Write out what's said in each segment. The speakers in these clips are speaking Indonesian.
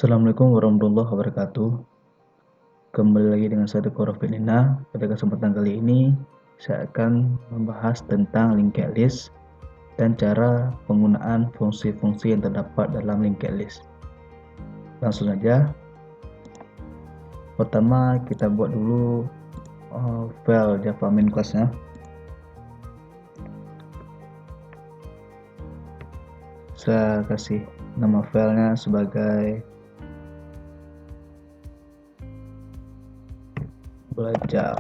Assalamualaikum warahmatullahi wabarakatuh. Kembali lagi dengan saya Teguh Raffinina. Pada kesempatan kali ini saya akan membahas tentang linked list dan cara penggunaan fungsi-fungsi yang terdapat dalam linked list. Langsung saja. Pertama kita buat dulu file Java main class-nya. Saya kasih nama filenya sebagai belajar.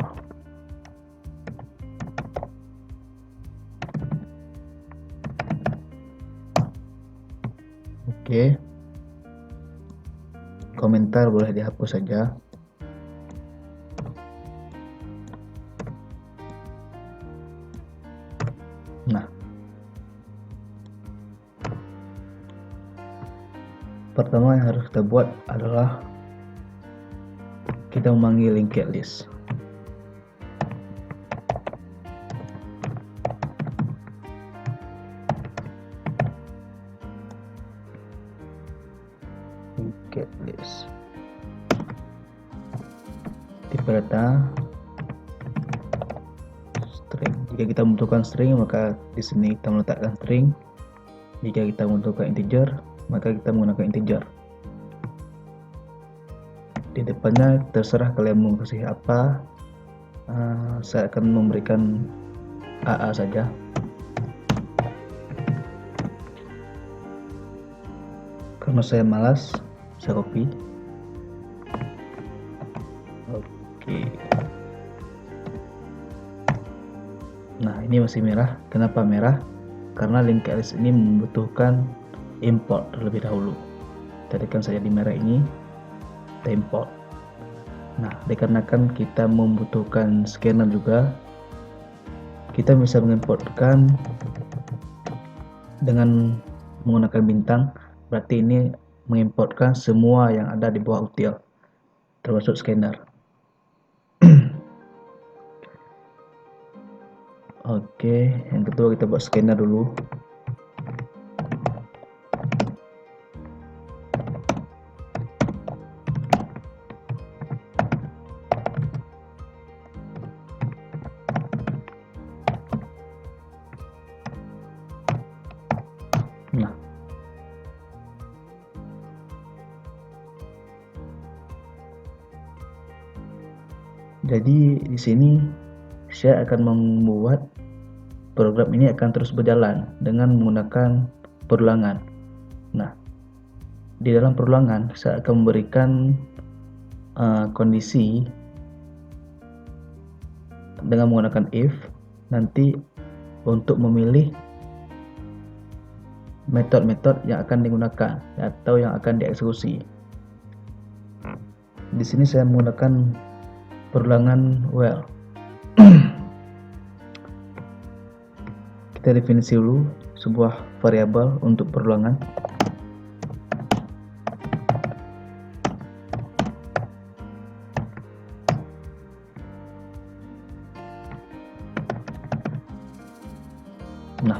Oke. Komentar boleh dihapus saja. Nah, pertama yang harus kita buat adalah kita memanggil linked list. Linked list. Tipe data string. Jika kita membutuhkan string, maka di sini kita meletakkan string. Jika kita membutuhkan integer, maka kita menggunakan integer. Di depannya terserah kalian mau kasih apa. Saya akan memberikan AA saja. Karena saya malas, saya copy. Oke. Nah, ini masih merah. Kenapa merah? Karena linked list ini membutuhkan import terlebih dahulu. Tekan saja di merah ini, kita import. Nah, dikarenakan kita membutuhkan scanner juga, kita bisa mengimportkan dengan menggunakan bintang. Berarti ini mengimportkan semua yang ada di bawah util, termasuk scanner. Oke, yang kedua kita buat scanner dulu. Nah, jadi di sini saya akan membuat program ini akan terus berjalan dengan menggunakan perulangan. Nah, di dalam perulangan saya akan memberikan kondisi dengan menggunakan if, nanti untuk memilih metode-metode yang akan digunakan atau yang akan dieksekusi. Di sini saya menggunakan perulangan while. Kita definisi dulu sebuah variabel untuk perulangan. Nah,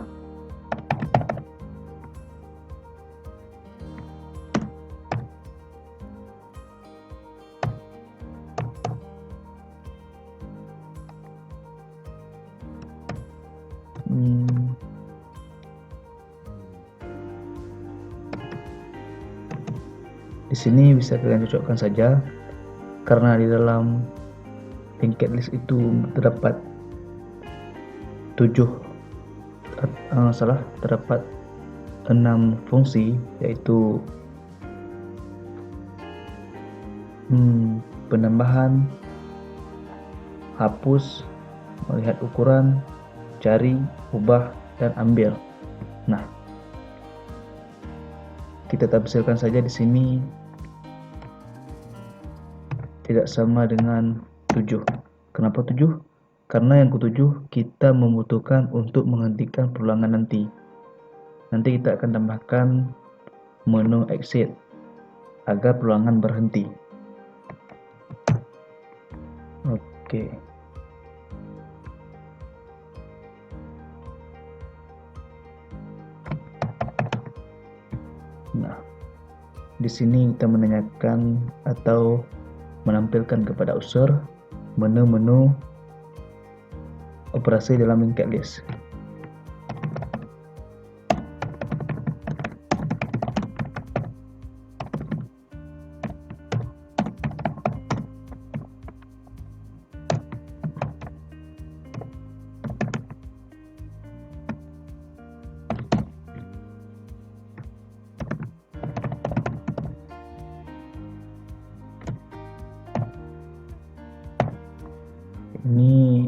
di sini bisa kalian cocokkan saja, karena di dalam linked list itu terdapat terdapat 6 fungsi, yaitu penambahan, hapus, melihat ukuran, cari, ubah, dan ambil. Nah, kita tafsirkan saja di sini tidak sama dengan 7. Kenapa 7? Karena yang ke-7 kita membutuhkan untuk menghentikan perulangan nanti. Nanti kita akan tambahkan menu exit agar perulangan berhenti. Oke. Nah, Di sini kita menanyakan atau menampilkan kepada user menu-menu operasi dalam linked list. Ini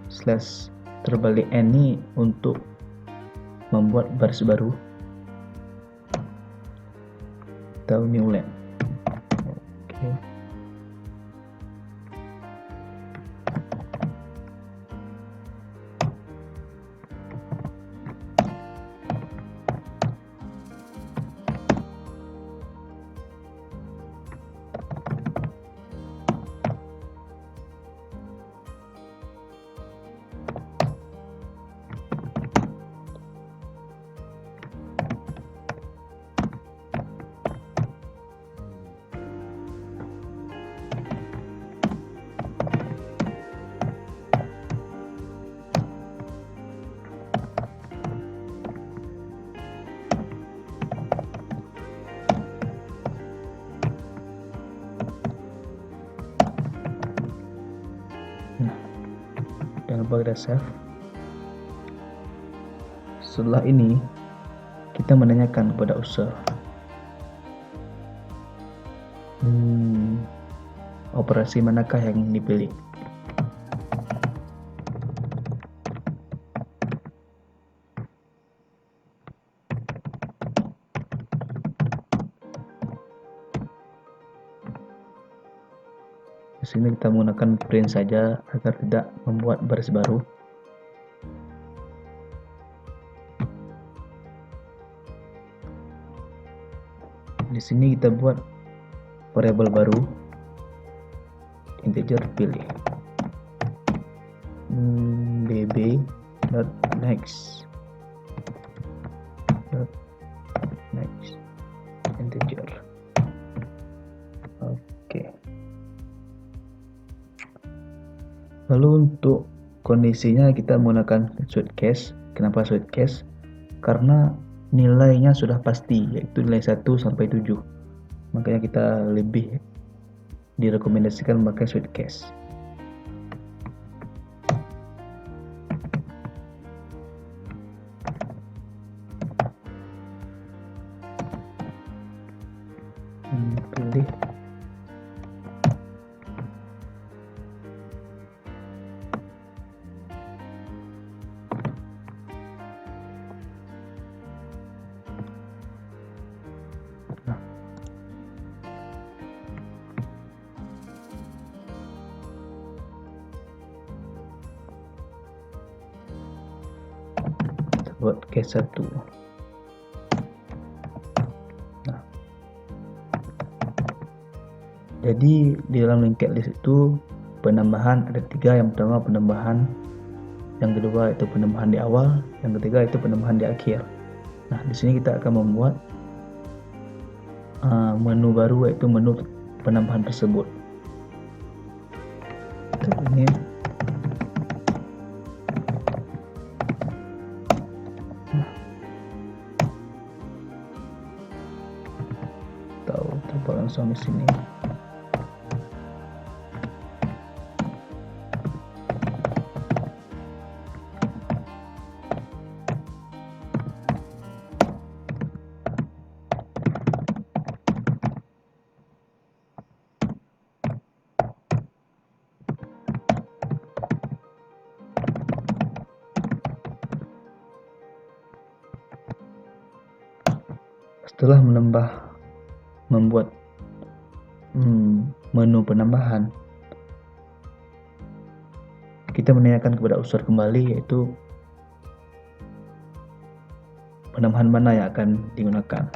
slash terbalik n ini untuk membuat baris baru atau new line. Oke. Jangan lupa kita save. Setelah ini kita menanyakan kepada user operasi manakah yang dipilih. Di sini kita menggunakan print saja agar tidak membuat baris baru. Di sini kita buat variabel baru, integer pilih bb.next integer. Oke. Lalu untuk kondisinya kita menggunakan switch case. Kenapa switch case? Karena nilainya sudah pasti, yaitu nilai 1 sampai 7. Makanya kita lebih direkomendasikan memakai switch case. Pilih buat case 1. Nah, jadi di dalam linked list itu penambahan ada 3. Yang pertama penambahan, yang kedua itu penambahan di awal, yang ketiga itu penambahan di akhir. Nah, di sini kita akan membuat menu baru, yaitu menu penambahan tersebut. Ini coba langsung di sini. Setelah membuat menu penambahan, kita menanyakan kepada user kembali, yaitu penambahan mana yang akan digunakan.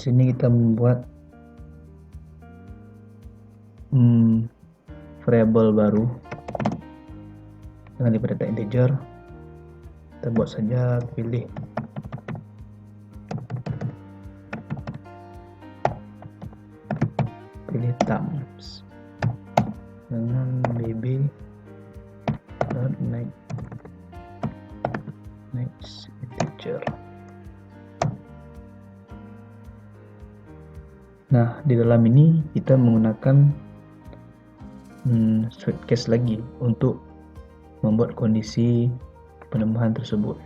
sini kita membuat variabel baru dengan tipe data integer. Kita buat saja, pilih thumbs dengan bb next integer. Nah, di dalam ini kita menggunakan switch case lagi untuk membuat kondisi penambahan tersebut.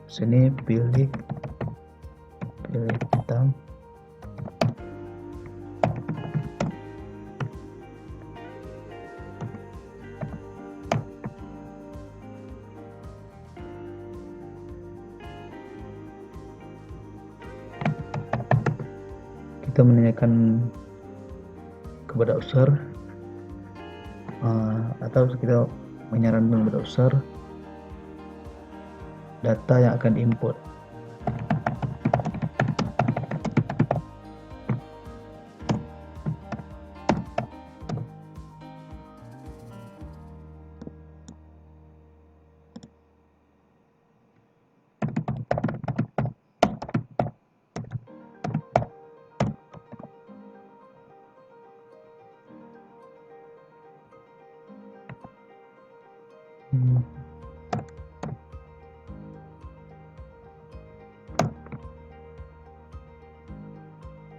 Sini pilih thumb, kita menanyakan kepada user atau kita menyarankan kepada user data yang akan diinput.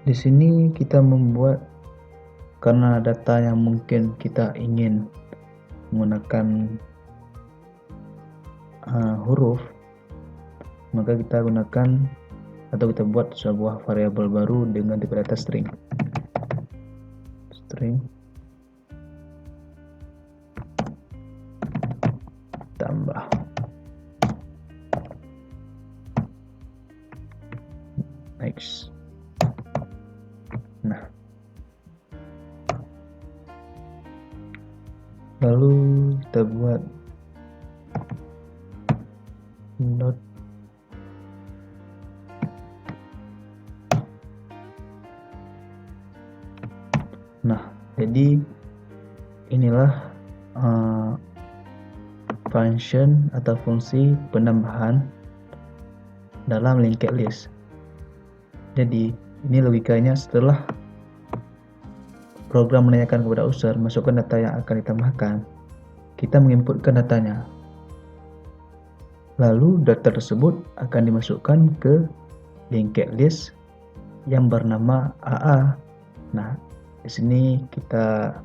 Di sini kita membuat, karena data yang mungkin kita ingin menggunakan huruf, maka kita gunakan atau kita buat sebuah variabel baru dengan tipe data string. Tambah next. Nah, lalu kita buat not jadi inilah function atau fungsi penambahan dalam linked list. Jadi ini logikanya, setelah program menanyakan kepada user masukkan data yang akan ditambahkan, kita menginputkan datanya. Lalu data tersebut akan dimasukkan ke linked list yang bernama AA. Nah, di sini kita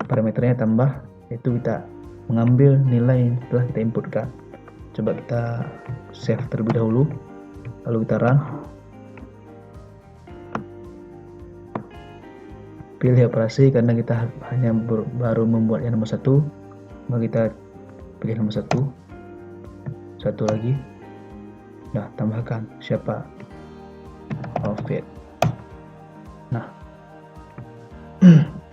parameternya tambah, yaitu kita mengambil nilai yang telah kita inputkan. Coba kita save terlebih dahulu, lalu kita run. Pilih operasi karena kita hanya baru membuat yang nomor 1, maka kita pilih nomor 1. Satu lagi. Nah, tambahkan siapa? Outfit. Nah,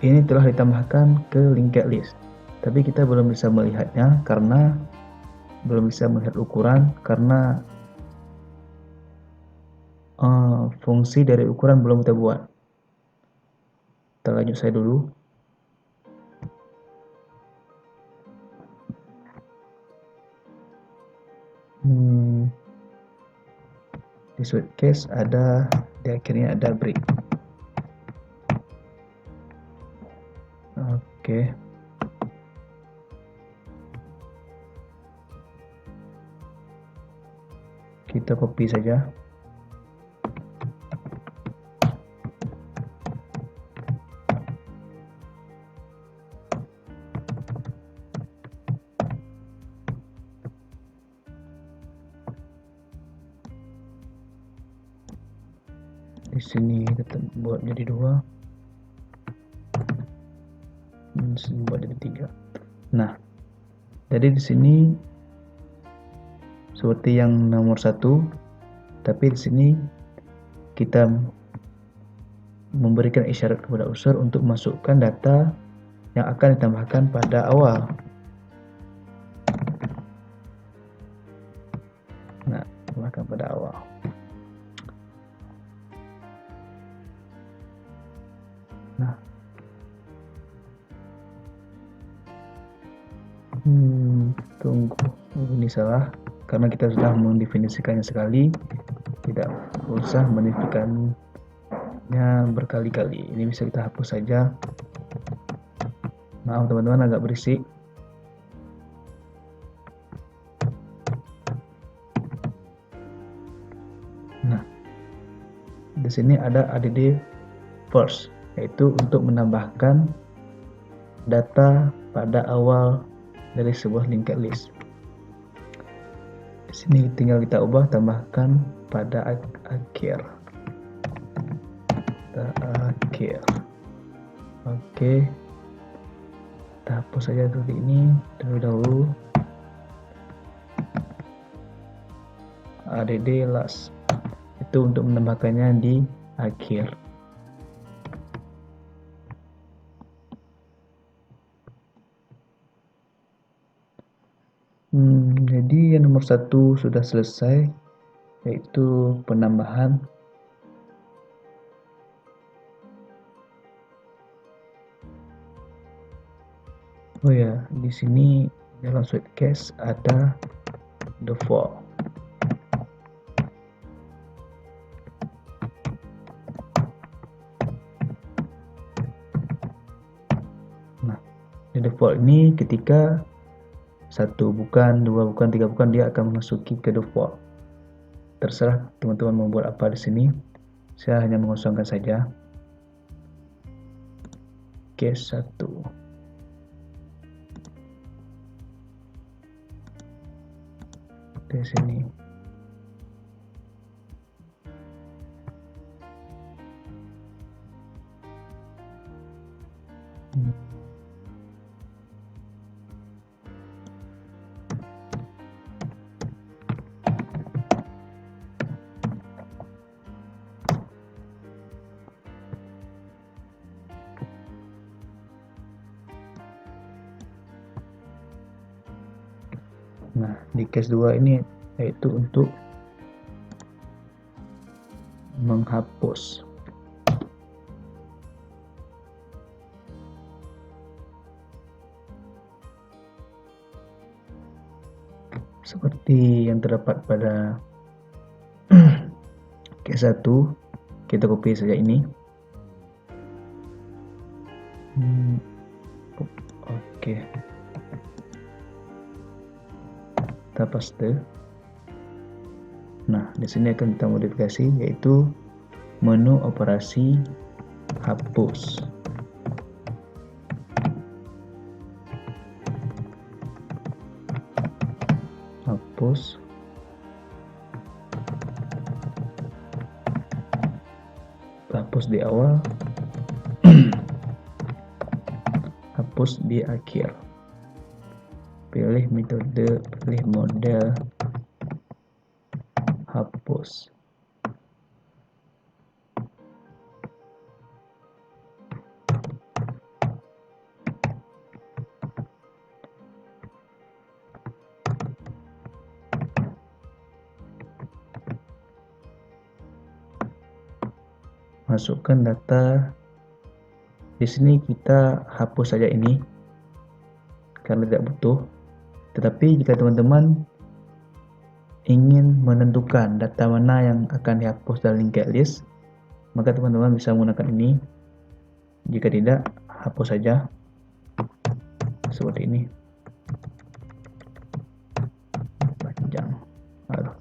ini telah ditambahkan ke linked list. Tapi kita belum bisa melihatnya karena belum bisa melihat ukuran, karena fungsi dari ukuran belum kita buat. Kita lanjut saya dulu. Di switch case ada, di akhirnya ada break. Oke. Kita copy saja. Di sini kita buat jadi 2, dan sini buat jadi 3. Nah, jadi di sini seperti yang nomor 1, tapi di sini kita memberikan isyarat kepada user untuk masukkan data yang akan ditambahkan pada awal. Nah, tunggu, ini salah karena kita sudah mendefinisikannya sekali, tidak usah mendefinisikannya berkali-kali. Ini bisa kita hapus saja. Maaf teman-teman, agak berisik. Nah, di sini ada add first, yaitu untuk menambahkan data pada awal dari sebuah linked list. Di sini tinggal kita ubah, tambahkan pada akhir. Oke, kita hapus saja seperti ini terlebih dahulu. Add last itu untuk menambahkannya di akhir. Jadi yang nomor 1 sudah selesai, yaitu penambahan oh ya, di sini dalam switch case ada default. Nah, di default ini ketika 1 bukan, 2 bukan, 3 bukan, dia akan memasuki ke default. Terserah teman-teman membuat apa di sini. Saya hanya mengosongkan saja. Case 1. Di sini. Nah, di case 2 ini yaitu untuk menghapus. Seperti yang terdapat pada case 1, kita copy saja ini. Oke. Kita paste. Nah, di sini akan kita modifikasi, yaitu menu operasi hapus. Hapus di awal, hapus di akhir. Pilih metode, pilih model hapus. Masukkan data. Di sini kita hapus saja ini karena tidak butuh. Tetapi jika teman-teman ingin menentukan data mana yang akan dihapus dari linked list, maka teman-teman bisa menggunakan ini. Jika tidak, hapus saja seperti ini. Panjang. Aduh.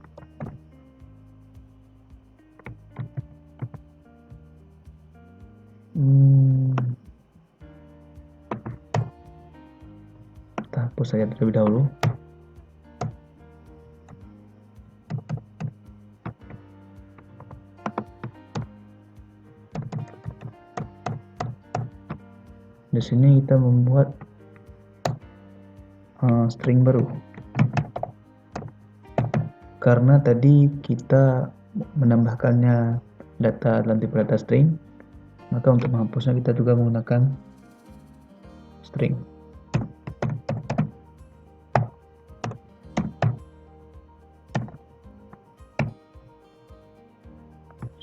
Kita hapus saja terlebih dahulu. Di sini kita membuat string baru. Karena tadi kita menambahkannya data dalam tipe data string, maka untuk menghapusnya kita juga menggunakan string.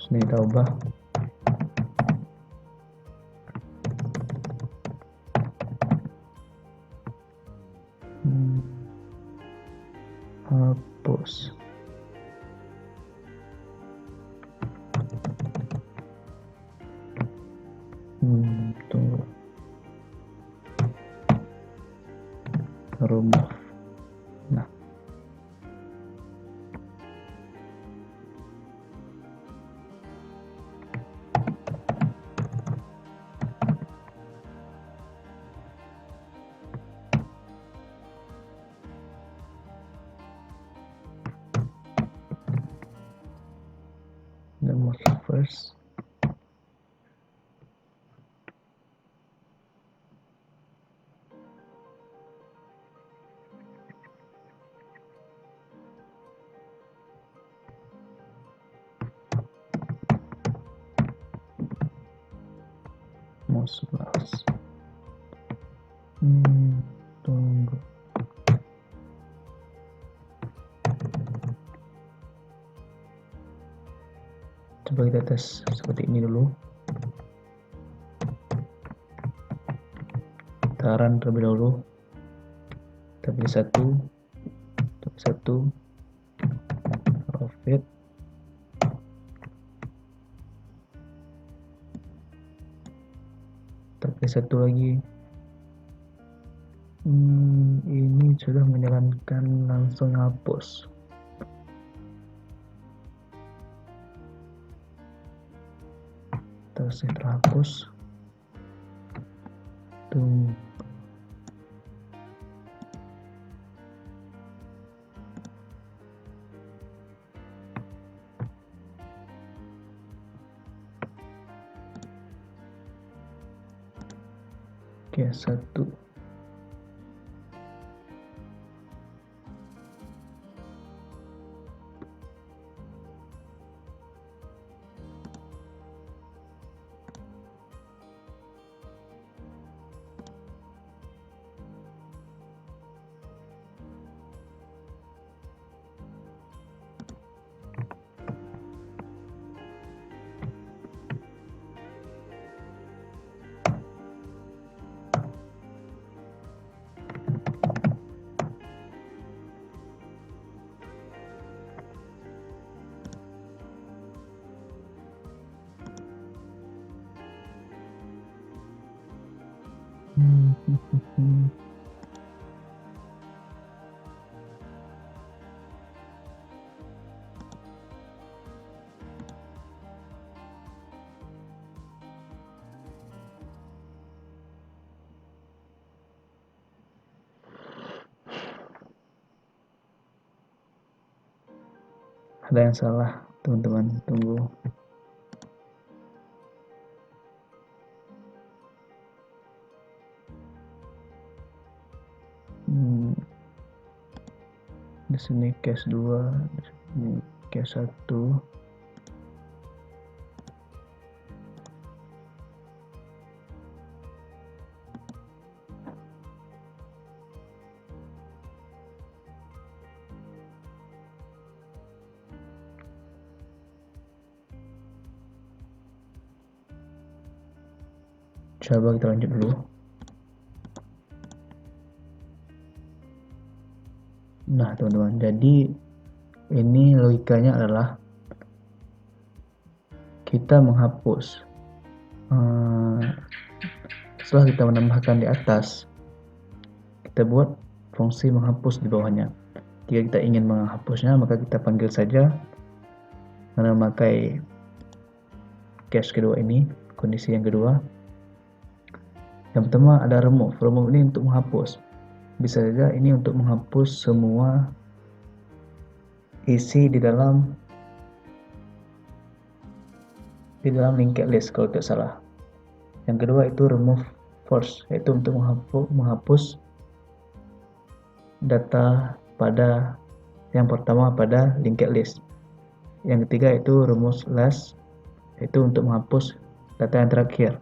Sini kita ubah. remove. Nah, remove first. Mau 11. Tunggu. Coba kita tes seperti ini dulu. Kita run terlebih dahulu. Kita pilih satu, profit. Kita pilih satu lagi. Ini sudah menjalankan, langsung hapus. Terus terhapus. Tunggu. Oke, satu. Ada yang salah, teman-teman. Tunggu. Di sini case 2, di sini case 1. Coba kita lanjut dulu. Nah, teman-teman, jadi ini logikanya adalah kita menghapus. Setelah kita menambahkan di atas, kita buat fungsi menghapus di bawahnya. Jika kita ingin menghapusnya, maka kita panggil saja dengan memakai case kedua ini, kondisi yang kedua. Yang pertama ada remove. Remove ini untuk menghapus. Bisa saja ini untuk menghapus semua isi di dalam linked list kalau tidak salah. Yang kedua itu remove first, yaitu untuk menghapus data pada yang pertama pada linked list. Yang ketiga itu remove last, yaitu untuk menghapus data yang terakhir.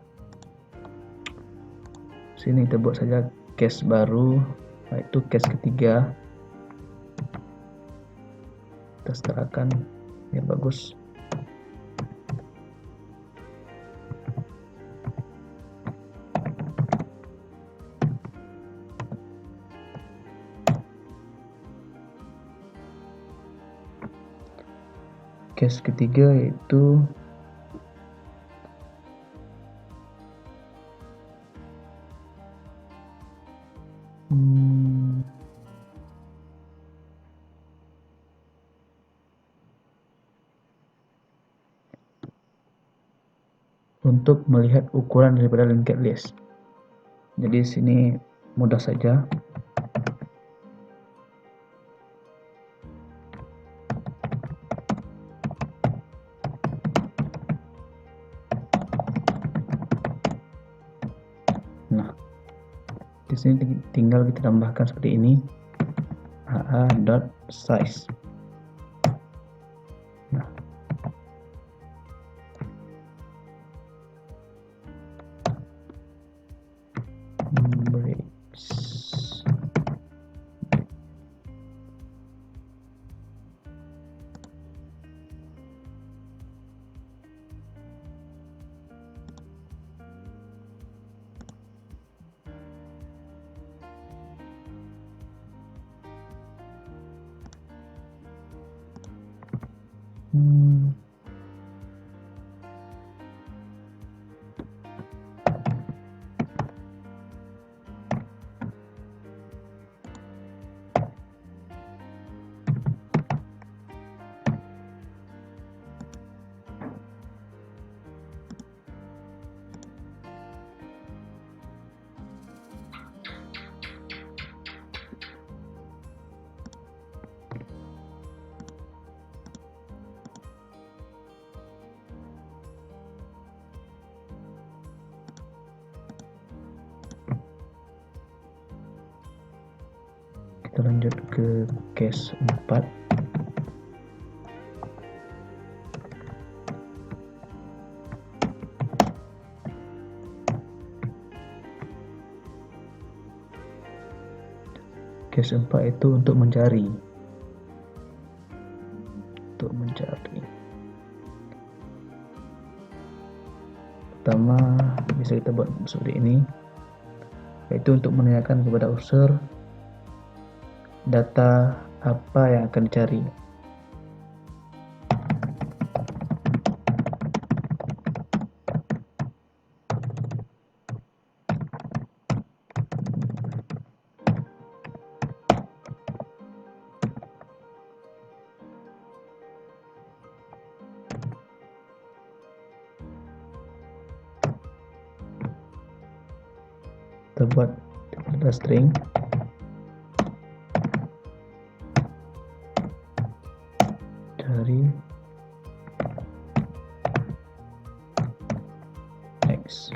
Sini kita buat saja case baru, yaitu case ketiga. Kita setarakan biar bagus. Case ketiga yaitu untuk melihat ukuran daripada linked list. Jadi sini mudah saja. Nah, di sini tinggal kita tambahkan seperti ini, aa.size. Nah, kita lanjut ke case 4. Case 4 itu untuk mencari. Pertama bisa kita buat seperti ini, yaitu untuk menanyakan kepada user data apa yang akan dicari. Kita buat data string dari X.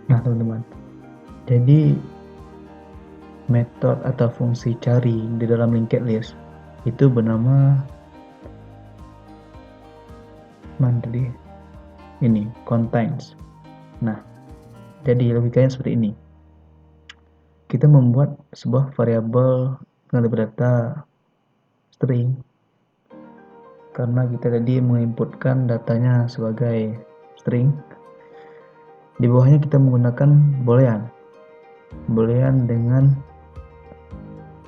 Nah teman-teman, jadi metode atau fungsi cari di dalam linked list itu bernama tadi ini contains. Nah, jadi logikanya seperti ini. Kita membuat sebuah variabel dengan data string karena kita tadi menginputkan datanya sebagai string. Di bawahnya kita menggunakan boolean dengan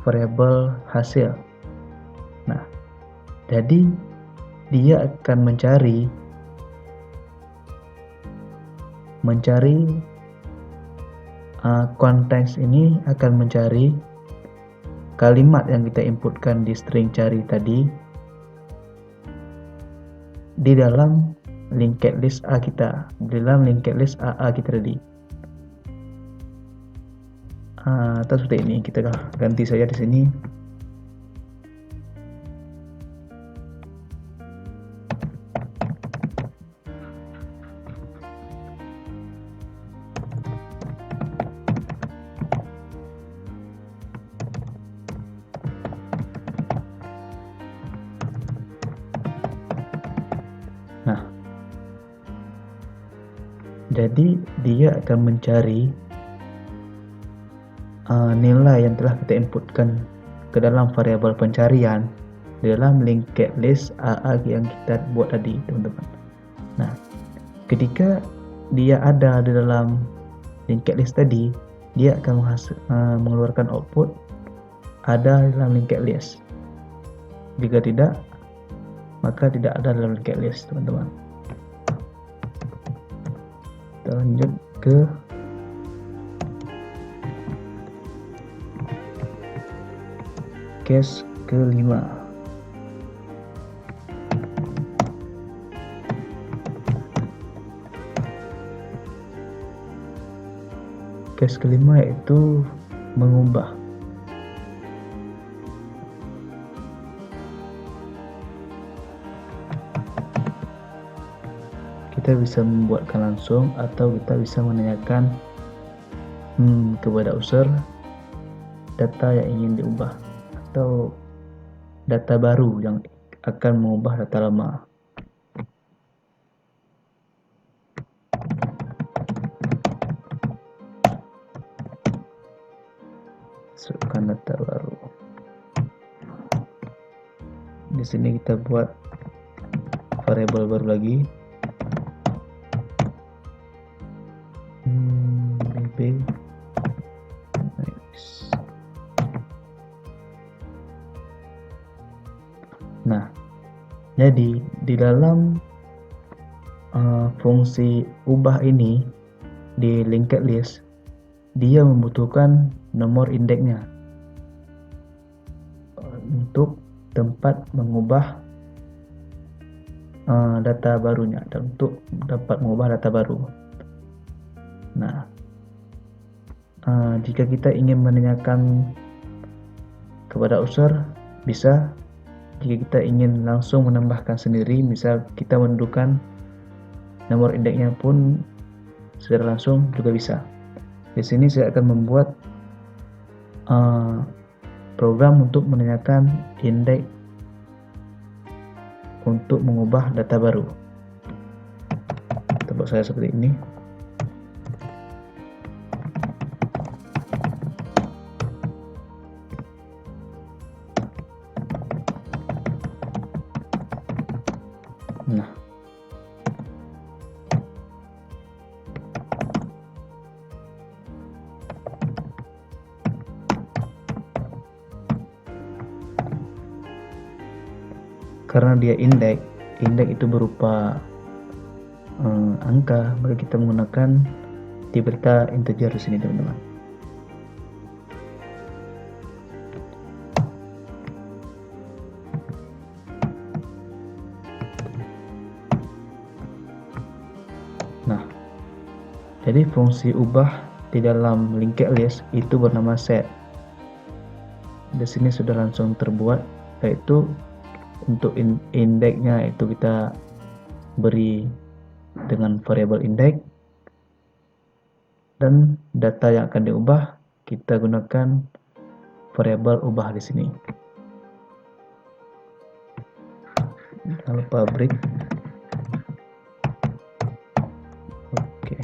variabel hasil. Nah, jadi dia akan mencari mencari konteks ini akan mencari kalimat yang kita inputkan di string cari tadi di dalam linked list A kita, di dalam linked list AA kita tadi. Atau seperti ini, kita ganti saja di sini. Nah, jadi dia akan mencari nilai yang telah kita inputkan ke dalam variabel pencarian di dalam linked list AA yang kita buat tadi, teman-teman. Nah, ketika dia ada di dalam linked list tadi, dia akan mengeluarkan output ada di dalam linked list. Jika tidak, maka tidak ada dalam linked list, teman-teman. Kita lanjut ke case kelima. Case kelima yaitu mengubah. Kita bisa membuatkan langsung atau kita bisa menanyakan kepada user data yang ingin diubah atau data baru yang akan mengubah data lama. Masukkan data baru. Di sini kita buat variabel baru lagi. bb Nah, jadi di dalam fungsi ubah ini di linked list, dia membutuhkan nomor indeksnya untuk tempat mengubah data barunya, dan untuk dapat mengubah data baru. Nah, jika kita ingin menanyakan kepada user, bisa. Jika kita ingin langsung menambahkan sendiri, misal kita menentukan nomor indeksnya pun secara langsung juga bisa. Di sini saya akan membuat program untuk menanyakan indeks untuk mengubah data baru. Tempat saya seperti ini. Nah, karena dia indeks itu berupa angka, maka kita menggunakan tipe integer di sini, teman-teman. Nah, jadi fungsi ubah di dalam linked list itu bernama set. Di sini sudah langsung terbuat, yaitu untuk indeksnya itu kita beri dengan variabel indeks, dan data yang akan diubah kita gunakan variabel ubah di sini. Jangan lupa break. Oke.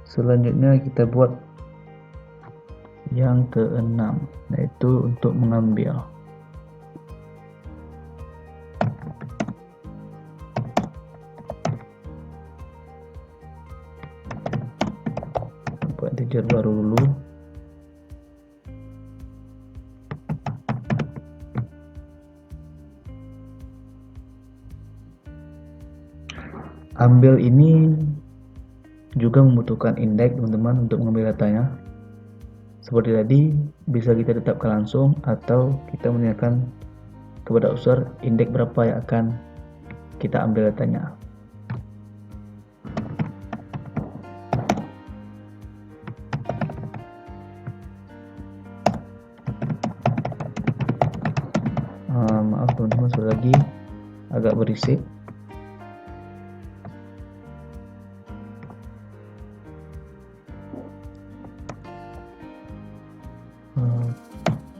Selanjutnya kita buat yang keenam, yaitu untuk mengambil. Buat integer baru dulu. Ambil ini juga membutuhkan indeks teman-teman untuk mengambil datanya. Seperti tadi, bisa kita tetapkan langsung atau kita menanyakan kepada user indeks berapa yang akan kita ambil datanya. Maaf teman-teman, sekali lagi agak berisik.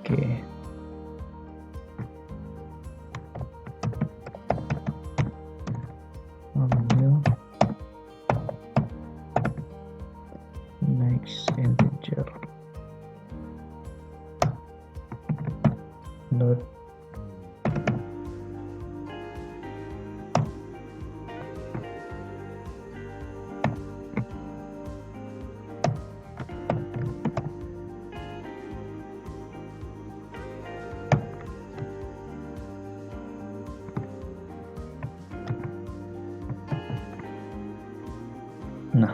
Oke. Ambil next integer dot Nah,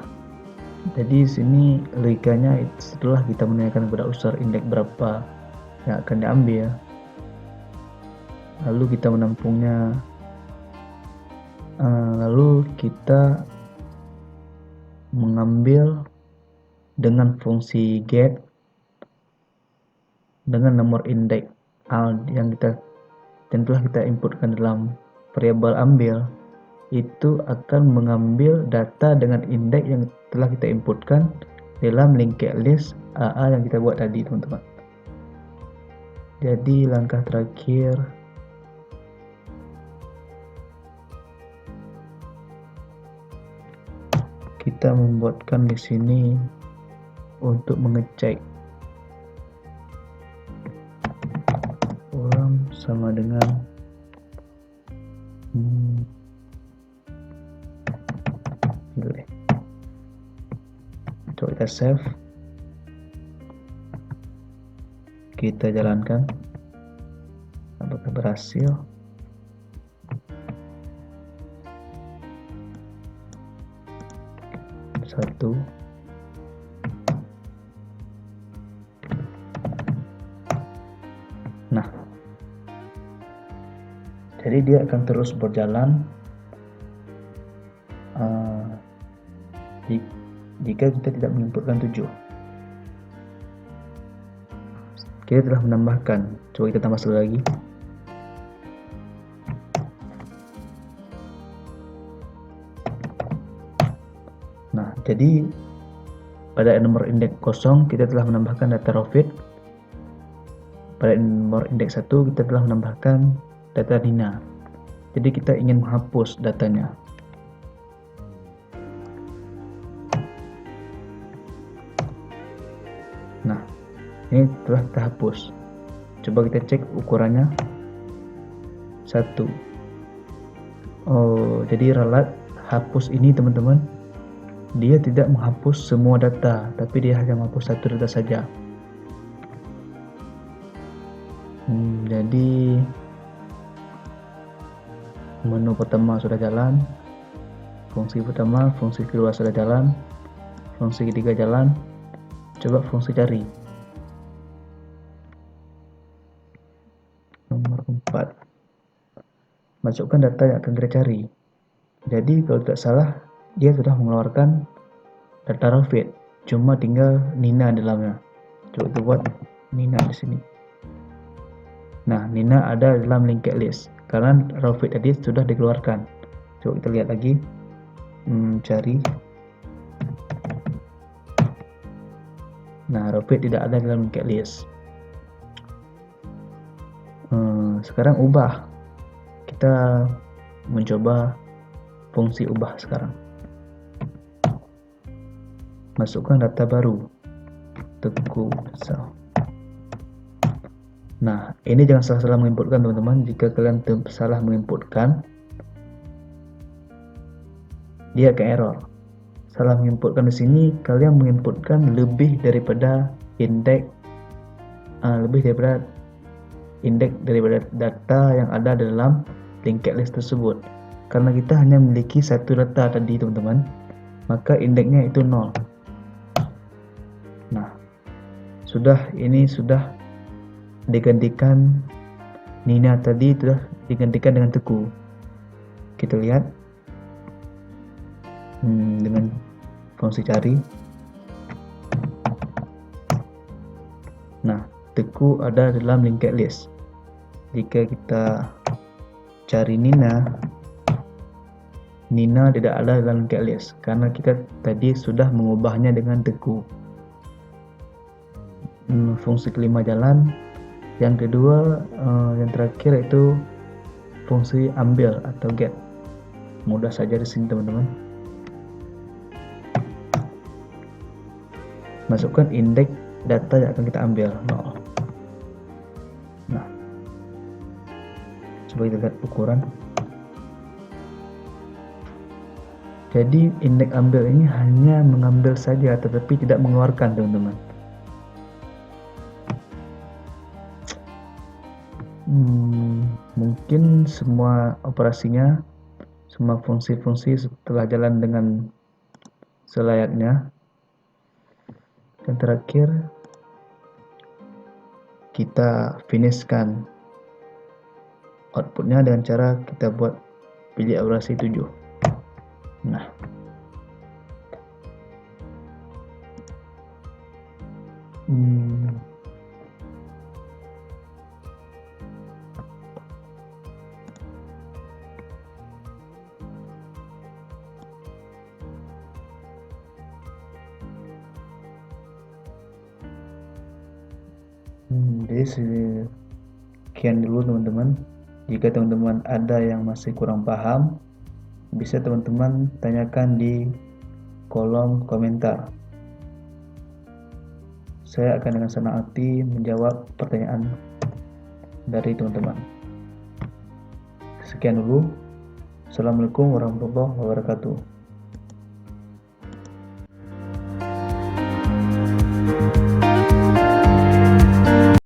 jadi sini logikanya setelah kita menanyakan kepada user indeks berapa yang akan diambil, lalu kita menampungnya, lalu kita mengambil dengan fungsi get dengan nomor indeks yang telah kita inputkan dalam variabel ambil, itu akan mengambil data dengan indeks yang telah kita inputkan dalam linked list AA yang kita buat tadi teman-teman. Jadi langkah terakhir kita membuatkan di sini untuk mengecek ulang sama dengan coba kita save, kita jalankan apakah berhasil. Satu, nah jadi dia akan terus berjalan jika kita tidak menginputkan 7. Kita telah menambahkan, coba kita tambah sekali lagi. Nah, jadi pada nomor indeks 0 kita telah menambahkan data raw feed. Pada nomor indeks 1 kita telah menambahkan data Nina. Jadi kita ingin menghapus datanya. Nah, ini telah kita hapus. Coba kita cek ukurannya 1. Oh, jadi ralat hapus ini teman-teman, dia tidak menghapus semua data, tapi dia hanya menghapus satu data saja. Jadi menu pertama sudah jalan, fungsi pertama, fungsi kedua sudah jalan, fungsi ketiga jalan. Coba fungsi cari nomor 4, masukkan data yang akan kita cari. Jadi kalau tidak salah dia sudah mengeluarkan data raw feed, cuma tinggal Nina dalamnya. Coba kita buat Nina di sini. Nah, Nina ada dalam linked list karena raw feed tadi sudah dikeluarkan. Coba kita lihat lagi, cari. Nah, raw feed tidak ada dalam linked list. Sekarang ubah, kita mencoba fungsi ubah sekarang. Masukkan data baru, Teguh Sal. Nah, ini jangan salah-salah menginputkan teman-teman. Jika kalian salah menginputkan, dia akan error. Salah menginputkan di sini, kalian menginputkan lebih daripada indeks, daripada data yang ada dalam linked list tersebut. karena kita hanya memiliki satu data tadi teman-teman, maka indeksnya itu 0. Nah, ini sudah digantikan Nina tadi sudah digantikan dengan Teguh. Kita lihat dengan fungsi cari. Nah, Teguh ada dalam linked list. Jika kita cari Nina tidak ada dalam linked list karena kita tadi sudah mengubahnya dengan Teguh. Fungsi kelima jalan. Yang kedua, yang terakhir itu fungsi ambil atau get. Mudah saja di sini teman-teman. Masukkan indeks data yang akan kita ambil 0. Nah, coba kita lihat ukuran. Jadi indeks ambil ini hanya mengambil saja tetapi tidak mengeluarkan teman-teman. Mungkin semua operasinya, semua fungsi-fungsi setelah jalan dengan selayaknya. Dan terakhir kita finishkan outputnya dengan cara kita buat pilih operasi 7. Nah, jadi sekian dulu teman-teman. Jika teman-teman ada yang masih kurang paham, bisa teman-teman tanyakan di kolom komentar. Saya akan dengan senang hati menjawab pertanyaan dari teman-teman. Sekian dulu. Assalamualaikum warahmatullahi wabarakatuh.